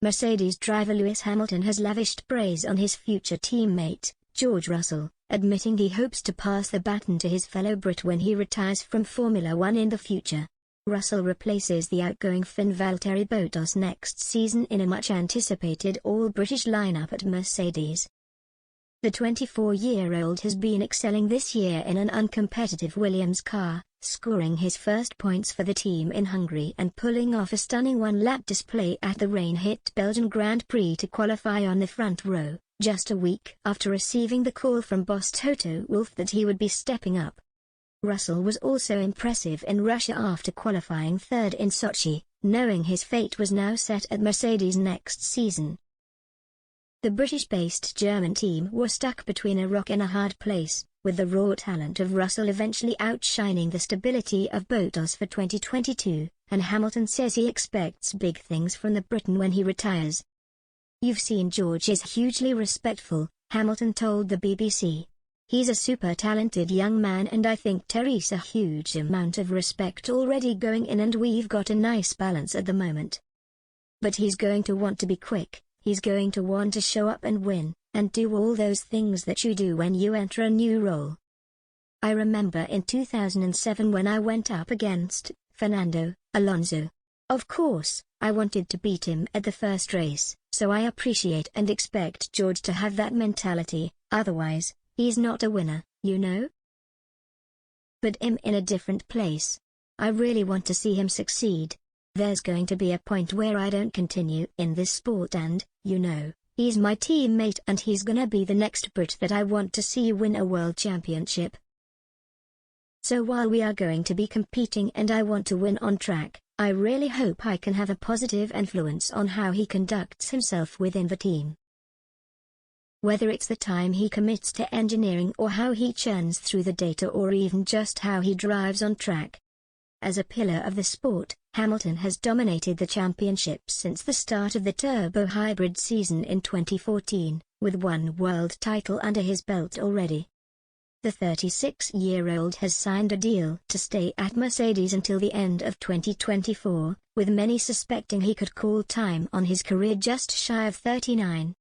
Mercedes driver Lewis Hamilton has lavished praise on his future teammate, George Russell, admitting he hopes to pass the baton to his fellow Brit when he retires from Formula One in the future. Russell replaces the outgoing Finn Valtteri Bottas next season in a much-anticipated all-British lineup at Mercedes. The 24-year-old has been excelling this year in an uncompetitive Williams car, scoring his first points for the team in Hungary and pulling off a stunning one-lap display at the rain-hit Belgian Grand Prix to qualify on the front row, just a week after receiving the call from boss Toto Wolff that he would be stepping up. Russell was also impressive in Russia after qualifying third in Sochi, knowing his fate was now set at Mercedes next season. The British-based German team were stuck between a rock and a hard place, with the raw talent of Russell eventually outshining the stability of Bottas for 2022, and Hamilton says he expects big things from the Briton when he retires. "You've seen George is hugely respectful," Hamilton told the BBC. "He's a super talented young man and I think Terry's a huge amount of respect already going in and we've got a nice balance at the moment. But he's going to want to be quick, he's going to want to show up and win, and do all those things that you do when you enter a new role. I remember in 2007 when I went up against Fernando Alonso. Of course, I wanted to beat him at the first race, so I appreciate and expect George to have that mentality, otherwise, he's not a winner, you know? Put him in a different place. I really want to see him succeed. There's going to be a point where I don't continue in this sport and, you know, he's my teammate and he's gonna be the next Brit that I want to see win a world championship. So while we are going to be competing and I want to win on track, I really hope I can have a positive influence on how he conducts himself within the team. Whether it's the time he commits to engineering or how he churns through the data or even just how he drives on track. As a pillar of the sport, Hamilton has dominated the championship since the start of the turbo hybrid season in 2014, with one world title under his belt already. The 36-year-old has signed a deal to stay at Mercedes until the end of 2024, with many suspecting he could call time on his career just shy of 39.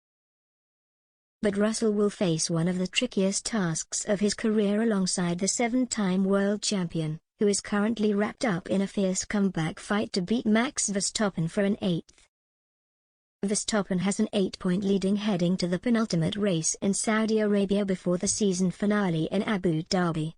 But Russell will face one of the trickiest tasks of his career alongside the 7-time world champion, who is currently wrapped up in a fierce comeback fight to beat Max Verstappen for an 8th. Verstappen has an 8-point leading heading to the penultimate race in Saudi Arabia before the season finale in Abu Dhabi.